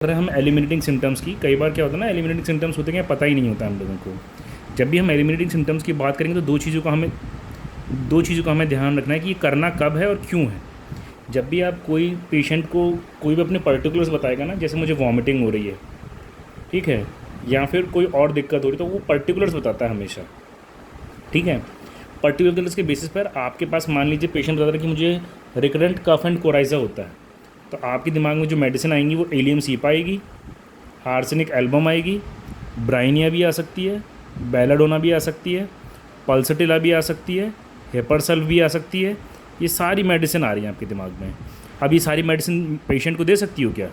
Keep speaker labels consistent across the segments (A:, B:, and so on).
A: रहे हम eliminating symptoms की। कई बार क्या होता है ना, एलिमिनेटिंग सिम्टम्स होते हैं पता ही नहीं होता हम लोगों को। जब भी हम एलिमिनेटिंग सिम्टम्स की बात करेंगे तो दो चीज़ों का हमें ध्यान रखना है कि ये करना कब है और क्यों है। जब भी आप कोई पेशेंट को कोई भी अपने पर्टिकुलर्स बताएगा ना, जैसे मुझे वॉमिटिंग हो रही है, ठीक है, या फिर कोई और दिक्कत हो रही है, तो वो पर्टिकुलर्स बताता है हमेशा, ठीक है। पर्टिकुलर्स के बेसिस पर आपके पास मान लीजिए पेशेंट बता रहा है कि मुझे रिकरेंट कफ एंड कोराइजा होता है, तो आपके दिमाग में जो मेडिसिन आएंगी वो एलियम सीपा आएगी, आर्सेनिक एल्बम आएगी, ब्राइनिया भी आ सकती है, बेलाडोना भी आ सकती है, पल्सटिला भी आ सकती है, हेपरसल भी आ सकती है। ये सारी मेडिसिन आ रही हैं आपके दिमाग में। अब ये सारी मेडिसिन पेशेंट को दे सकती हो क्या?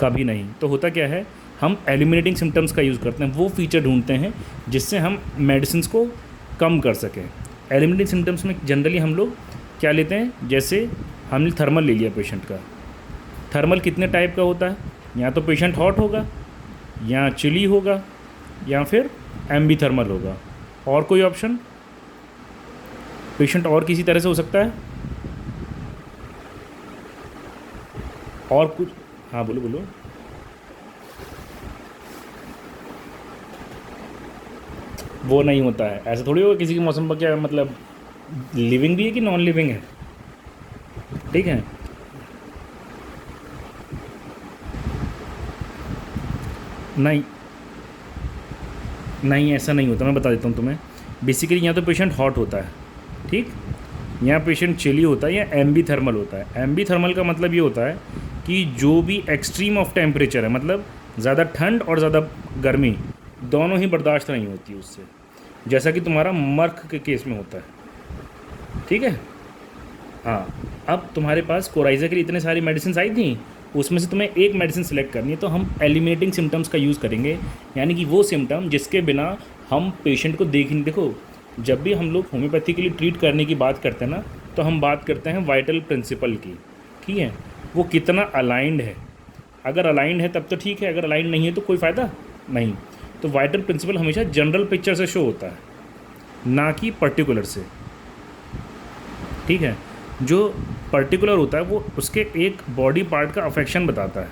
A: कभी नहीं। तो होता क्या है, हम एलिमिनेटिंग सिम्टम्स का यूज़ करते हैं, वो फीचर ढूंढते हैं जिससे हम मेडिसिन को कम कर सकें। एलिमिनेटिंग सिम्टम्स में जनरली हम लोग क्या लेते हैं, जैसे हमने थर्मल ले लिया पेशेंट का। थर्मल कितने टाइप का होता है? या तो पेशेंट हॉट होगा, या चिली होगा, या फिर एम्बी थर्मल होगा। और कोई ऑप्शन? पेशेंट और किसी तरह से हो सकता है? और कुछ? हाँ बोलो बोलो। वो नहीं होता है, ऐसा थोड़ी होगा किसी के मौसम पर। क्या मतलब, लिविंग भी है कि नॉन लिविंग है? ठीक है। नहीं नहीं, ऐसा नहीं होता, मैं बता देता हूँ तुम्हें। बेसिकली यहाँ तो पेशेंट हॉट होता है, ठीक, यहाँ पेशेंट चिली होता है, या एम्बी थर्मल होता है। एम्बी थर्मल का मतलब ये होता है कि जो भी एक्सट्रीम ऑफ टेम्परेचर है, मतलब ज़्यादा ठंड और ज़्यादा गर्मी दोनों ही बर्दाश्त नहीं होती उससे, जैसा कि तुम्हारा मर्क के केस में होता है, ठीक है। हाँ, अब तुम्हारे पास कोराइज़ा के लिए इतने सारी मेडिसिन आई थी, उसमें से तुम्हें एक मेडिसिन सेलेक्ट करनी है, तो हम एलिमिनेटिंग सिम्टम्स का यूज़ करेंगे। यानी कि वो सिम्टम जिसके बिना हम पेशेंट को देख नहीं। देखो, जब भी हम लोग होम्योपैथी के लिए ट्रीट करने की बात करते हैं ना, तो हम बात करते हैं वाइटल प्रिंसिपल की, ठीक है। वो कितना अलाइंड है, अगर अलाइंड है तब तो ठीक है, अगर अलाइंड नहीं है तो कोई फ़ायदा नहीं। तो वाइटल प्रिंसिपल हमेशा जनरल पिक्चर से शो होता है, ना कि पर्टिकुलर से, ठीक है। जो पर्टिकुलर होता है वो उसके एक बॉडी पार्ट का अफेक्शन बताता है,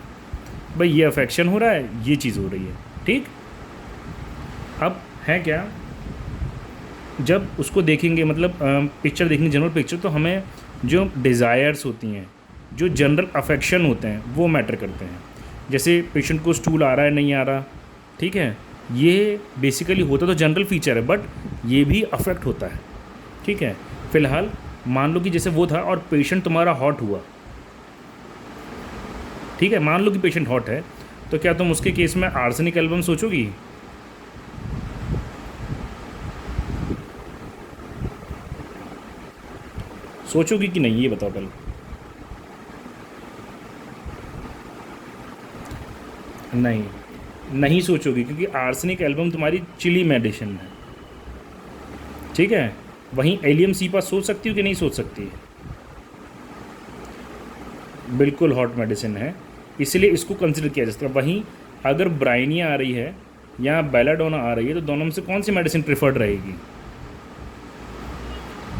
A: भाई ये अफेक्शन हो रहा है, ये चीज़ हो रही है, ठीक। अब है क्या, जब उसको देखेंगे, मतलब पिक्चर देखेंगे, जनरल पिक्चर, तो हमें जो डिज़ायर्स होती हैं, जो जनरल अफेक्शन होते हैं, वो मैटर करते हैं। जैसे पेशेंट को स्टूल आ रहा है, नहीं आ रहा, ठीक है, ये बेसिकली होता तो जनरल फीचर है, बट ये भी अफेक्ट होता है, ठीक है। फ़िलहाल मान लो कि जैसे वो था और पेशेंट तुम्हारा हॉट हुआ, ठीक है, मान लो कि पेशेंट हॉट है, तो क्या तुम उसके केस में आर्सेनिक एल्बम सोचोगी? सोचोगी कि नहीं, ये बताओ पहले। नहीं, नहीं सोचोगी, क्योंकि आर्सेनिक एल्बम तुम्हारी चिली मेडिसिन है, ठीक है। वहीं एलियम सीपा सोच सकती हो कि नहीं सोच सकती? बिल्कुल हॉट मेडिसिन है, इसलिए इसको कंसिडर किया जा सकता है। वहीं अगर ब्राइनिया आ रही है या बेलाडोना आ रही है, तो दोनों में से कौन सी मेडिसिन प्रेफर्ड रहेगी?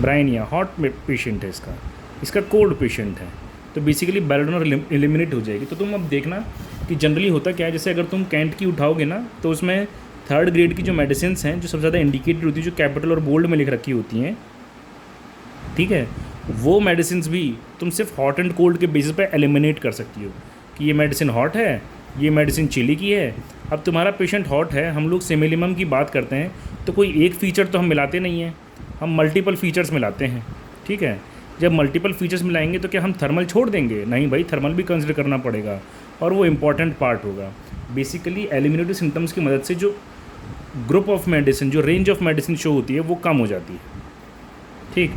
A: ब्राइनिया हॉट पेशेंट है, इसका इसका कोल्ड पेशेंट है, तो बेसिकली बेलाडोना एलिमिनेट हो जाएगी। तो तुम अब देखना कि जनरली होता क्या है, जैसे अगर तुम कैंट की उठाओगे ना, तो उसमें थर्ड ग्रेड की जो मेडिसिन हैं, जो सबसे ज़्यादा इंडिकेटेड होती है, जो कैपिटल और बोल्ड में लिख रखी होती हैं, ठीक है, वो मेडिसिन भी तुम सिर्फ हॉट एंड कोल्ड के बेसिस पे एलिमिनेट कर सकती हो कि ये मेडिसिन हॉट है, ये मेडिसिन चिली की है। अब तुम्हारा पेशेंट हॉट है, हम लोग सिमिलिमम की बात करते हैं, तो कोई एक फ़ीचर तो हम मिलाते नहीं हैं, हम मल्टीपल फ़ीचर्स मिलाते हैं, ठीक है। जब मल्टीपल फ़ीचर्स मिलाएंगे तो क्या हम थर्मल छोड़ देंगे? नहीं भाई, थर्मल भी कंसिडर करना पड़ेगा, और वो इम्पॉर्टेंट पार्ट होगा। बेसिकली एलिमिनेटिव सिम्टम्स की मदद से जो ग्रुप ऑफ मेडिसिन, जो रेंज ऑफ मेडिसिन शो होती है, वो कम हो जाती है, ठीक,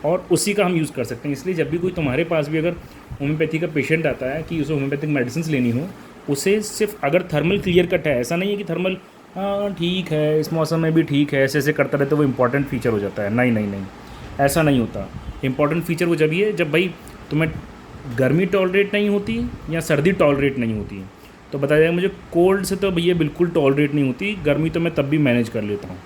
A: और उसी का हम यूज़ कर सकते हैं। इसलिए जब भी कोई तुम्हारे पास भी अगर होम्योपैथी का पेशेंट आता है कि उसे होम्योपैथिक मेडिसिन लेनी हो, उसे सिर्फ अगर थर्मल क्लियर कट है, ऐसा नहीं है कि थर्मल हाँ ठीक है, इस मौसम में भी ठीक है, ऐसे ऐसे करता रहे तो वो इंपॉर्टेंट फीचर हो जाता है। नहीं नहीं नहीं, ऐसा नहीं होता। इंपॉर्टेंट फीचर वो जब ही है जब भाई तुम्हें गर्मी टॉलरेट नहीं होती या सर्दी टॉलरेट नहीं होती, तो बताया जाएगा मुझे कोल्ड से तो भैया बिल्कुल टॉलरेट नहीं होती, गर्मी तो मैं तब भी मैनेज कर लेता हूँ,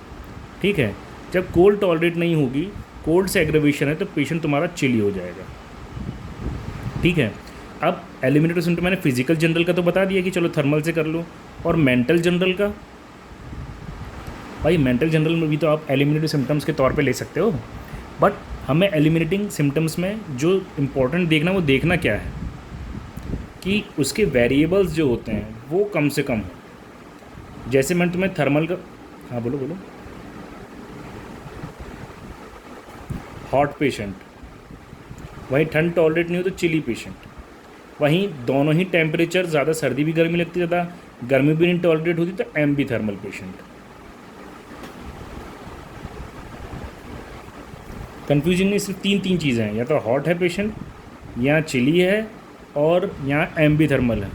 A: ठीक है। जब कोल्ड टॉलरेट नहीं होगी, कोल्ड से एग्रेवेशन है, तो पेशेंट तुम्हारा चिली हो जाएगा, ठीक है। अब एलिमिनेटिव सिम्टम मैंने फिजिकल जनरल का तो बता दिया कि चलो थर्मल से कर लो, और मेंटल जनरल का, भाई मेंटल जनरल में भी तो आप एलिमिनेटिव सिम्टम्स के तौर पे ले सकते हो, बट हमें एलिमिनेटिंग सिम्टम्स में जो इम्पोर्टेंट देखना, वो देखना क्या है कि उसके वेरिएबल्स जो होते हैं वो कम से कम हो। जैसे मैंने तुम्हें थर्मल का, हाँ बोलो बोलो। हॉट पेशेंट, वहीं ठंड टॉलरेट नहीं हो तो चिली पेशेंट, वहीं दोनों ही टेम्परेचर, ज़्यादा सर्दी भी गर्मी लगती है, ज़्यादा गर्मी भी नहीं टॉलरेट होती तो एम्बी थर्मल पेशेंट। कन्फ्यूजन में सिर्फ तीन चीज़ें हैं, या तो हॉट है पेशेंट, या चिली है, और यहाँ एम्बी थर्मल है।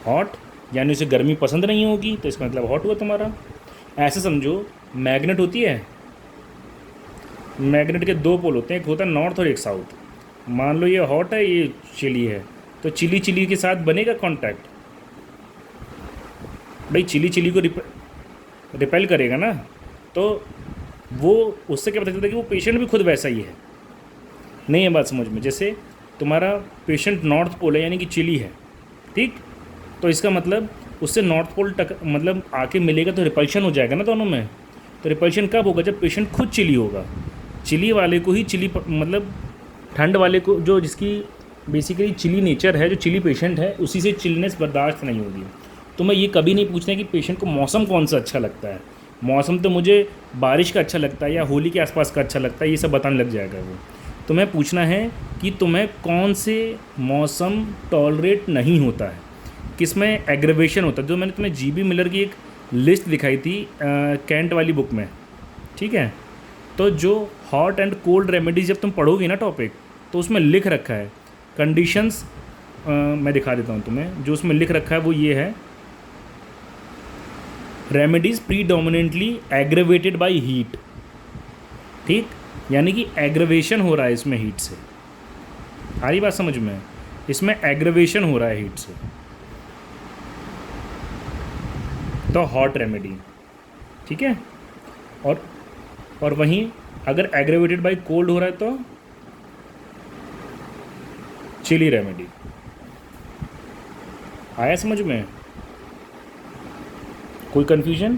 A: हॉट यानी उसे गर्मी पसंद नहीं होगी तो इसका मतलब हॉट हुआ तुम्हारा। ऐसे समझो, मैग्नेट होती है, मैग्नेट के दो पोल होते हैं, एक होता है नॉर्थ और एक साउथ। मान लो ये हॉट है, ये चिली है, तो चिली चिली के साथ बनेगा कांटेक्ट, भाई चिली चिली को रिपेल करेगा ना, तो वो उससे क्या पता चलता है कि वो पेशेंट भी खुद वैसा ही है। नहीं है बात समझ में? जैसे तुम्हारा पेशेंट नॉर्थ पोल है यानी कि चिली है, ठीक, तो इसका मतलब उससे नॉर्थ पोल मतलब आके मिलेगा तो रिपल्शन हो जाएगा ना दोनों में। तो रिपल्शन कब होगा? जब पेशेंट खुद चिली होगा। चिली वाले को ही चिली मतलब ठंड वाले को, जो जिसकी बेसिकली चिली नेचर है, जो चिली पेशेंट है, उसी से चिलनेस बर्दाश्त नहीं होगी। तो मैं ये कभी नहीं पूछना कि पेशेंट को मौसम कौन सा अच्छा लगता है, मौसम तो मुझे बारिश का अच्छा लगता है या होली के आसपास का अच्छा लगता है, ये सब बताने लग जाएगा वो। तुम्हें पूछना है कि तुम्हें कौन से मौसम टॉलरेट नहीं होता है, किस में एग्रेवेशन होता है। जो मैंने तुम्हें जी बी मिलर की एक लिस्ट दिखाई थी कैंट वाली बुक में, ठीक है, तो जो हॉट एंड कोल्ड रेमेडीज जब तुम पढ़ोगी ना टॉपिक, तो उसमें लिख रखा है कंडीशंस, मैं दिखा देता हूँ तुम्हें, जो उसमें लिख रखा है वो ये है, remedies predominantly aggravated by heat, ठीक, यानी कि एग्रेवेशन हो रहा है इसमें हीट से। आ रही बात समझ में? इसमें एग्रेवेशन हो रहा है हीट से, तो हॉट रेमेडी, ठीक है। और वहीं अगर एग्रेवेटेड बाय कोल्ड हो रहा है तो चिली रेमेडी। आया समझ में? कोई कन्फ्यूजन?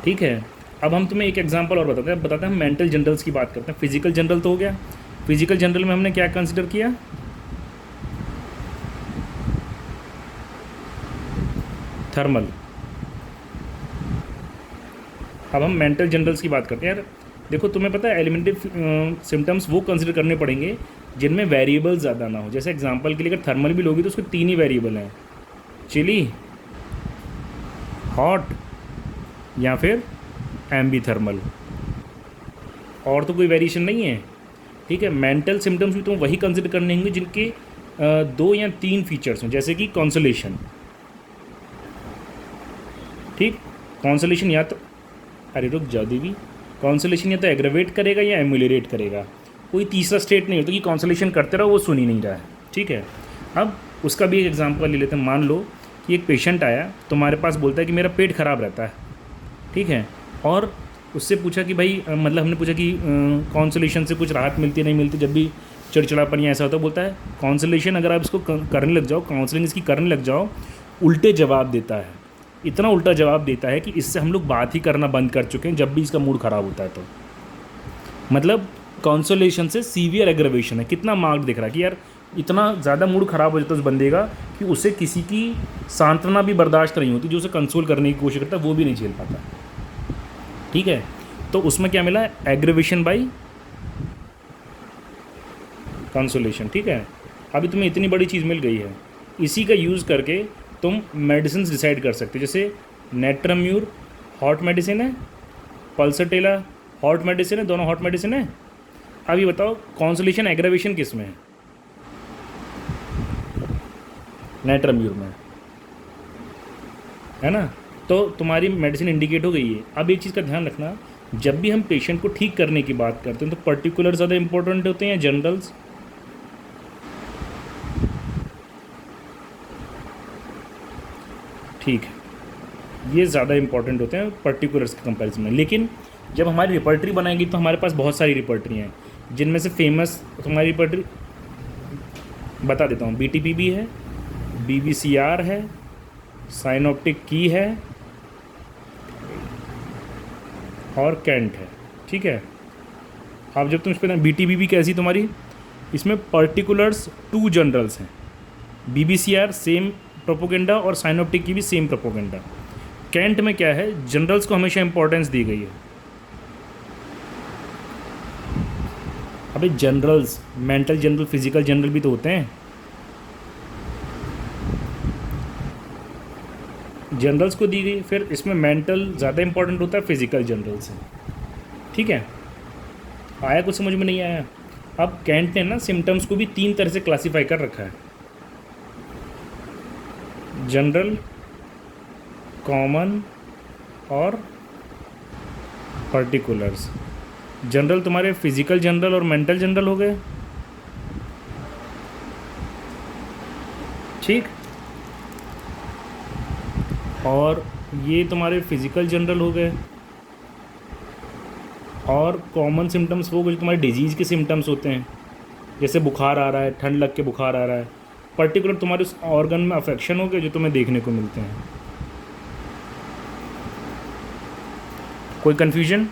A: ठीक है, अब हम तुम्हें एक एग्जांपल और बताते हैं हम मेंटल जनरल्स की बात करते हैं। फिजिकल जनरल तो हो गया, फिजिकल जनरल में हमने क्या कंसिडर किया? थर्मल। अब हम मेंटल जनरल्स की बात करते हैं। यार देखो, तुम्हें पता है एलिमेंटिव सिम्टम्स वो कंसिडर करने पड़ेंगे जिनमें वेरिएबल ज़्यादा ना हो। जैसे एग्जांपल के लिए अगर थर्मल भी लोगी तो उसके 3 ही वेरिएबल हैं, चिली, हॉट या फिर एम्बी थर्मल, और तो कोई वेरिएशन नहीं है, ठीक है। मेंटल सिम्टम्स भी तुम्हें वही कंसिडर करने होंगे जिनके 2 या 3 फीचर्स हों, जैसे कि कॉन्सोलेशन, ठीक, कॉन्सोलेशन या तो, अरे रुक जाओ दीदी, कॉन्सोलेशन या तो एग्रेवेट करेगा या एम्यूलरेट करेगा, कोई तीसरा स्टेट नहीं होता कि कॉन्सोलेशन करते रहो वो सुन ही नहीं रहा है, ठीक है। अब उसका भी एक एग्जांपल ले लेते हैं। मान लो कि एक पेशेंट आया तुम्हारे पास, बोलता है कि मेरा पेट ख़राब रहता है, ठीक है, और उससे पूछा कि भाई मतलब हमने पूछा कि कॉन्सोलेशन से कुछ राहत मिलती है नहीं मिलती, जब भी चिड़चिड़ापन या ऐसा होता है, बोलता है कॉन्सोलेशन अगर आप इसको करने लग जाओ, काउंसलिंग इसकी करने लग जाओ, उल्टे जवाब देता है, इतना उल्टा जवाब देता है कि इससे हम लोग बात ही करना बंद कर चुके हैं जब भी इसका मूड ख़राब होता है। तो मतलब कॉन्सोलेशन से सीवियर एग्रेवेशन है। कितना मार्क दिख रहा है कि यार इतना ज़्यादा मूड ख़राब हो जाता है उस बंदे का कि उसे किसी की सांत्वना भी बर्दाश्त नहीं होती, जो उसे कंसोल करने की कोशिश करता है वो भी नहीं झेल पाता, ठीक है। तो उसमें क्या मिला? एग्रेवेशन बाय कंसोलेशन, ठीक है। अभी तुम्हें इतनी बड़ी चीज़ मिल गई है, इसी का यूज़ करके तुम मेडिसिन डिसाइड कर सकते हो। जैसे नेट्राम्यूर हॉट मेडिसिन है, पल्सटेला हॉट मेडिसिन है, दोनों हॉट मेडिसिन है। अभी बताओ कॉन्सोलेशन एग्रेवेशन किस में है? नेट्राम्यूर में, है ना। तो तुम्हारी मेडिसिन इंडिकेट हो गई है। अब एक चीज़ का ध्यान रखना, जब भी हम पेशेंट को ठीक करने की बात करते हैं तो पर्टिकुलर ज़्यादा इंपॉर्टेंट होते हैं या जनरल्स? ठीक है, ये ज़्यादा इंपॉर्टेंट होते हैं पर्टिकुलर्स के कंपैरिजन में। लेकिन जब हमारी रिपर्टरी बनाएंगी तो हमारे पास बहुत सारी रिपर्टरी हैं, जिनमें से फेमस हमारी रिपर्टरी बता देता हूँ। BTPB है, BBCR है, साइनॉप्टिक की है और कैंट है। ठीक है, आप जब तुम इस पर BTPB कैसी तुम्हारी, इसमें पर्टिकुलर्स 2 जनरल्स हैं। BBCR सेम प्रोपोगेंडा और साइनॉप्टिक की भी सेम प्रोपोगेंडा। कैंट में क्या है, जनरल्स को हमेशा इंपॉर्टेंस दी गई है। अबे generals, mental general, physical general भी तो होते हैं। जनरल्स को दी गई, फिर इसमें मेंटल ज़्यादा इंपॉर्टेंट होता है फिजिकल जनरल से। ठीक है, आया कुछ समझ में नहीं आया? अब कैंट ने ना सिम्टम्स को भी 3 तरह से क्लासीफाई कर रखा है, जनरल, कॉमन और पर्टिकुलर्स। जनरल तुम्हारे फिजिकल जनरल और मेंटल जनरल हो गए। ठीक, और ये तुम्हारे फिजिकल जनरल हो गए। और कॉमन सिम्टम्स वो जो तुम्हारे डिजीज़ के सिम्टम्स होते हैं, जैसे बुखार आ रहा है, ठंड लग के बुखार आ रहा है। पर्टिकुलर तुम्हारे उस ऑर्गन में अफेक्शन हो गए जो तुम्हें देखने को मिलते हैं। कोई कन्फ्यूजन?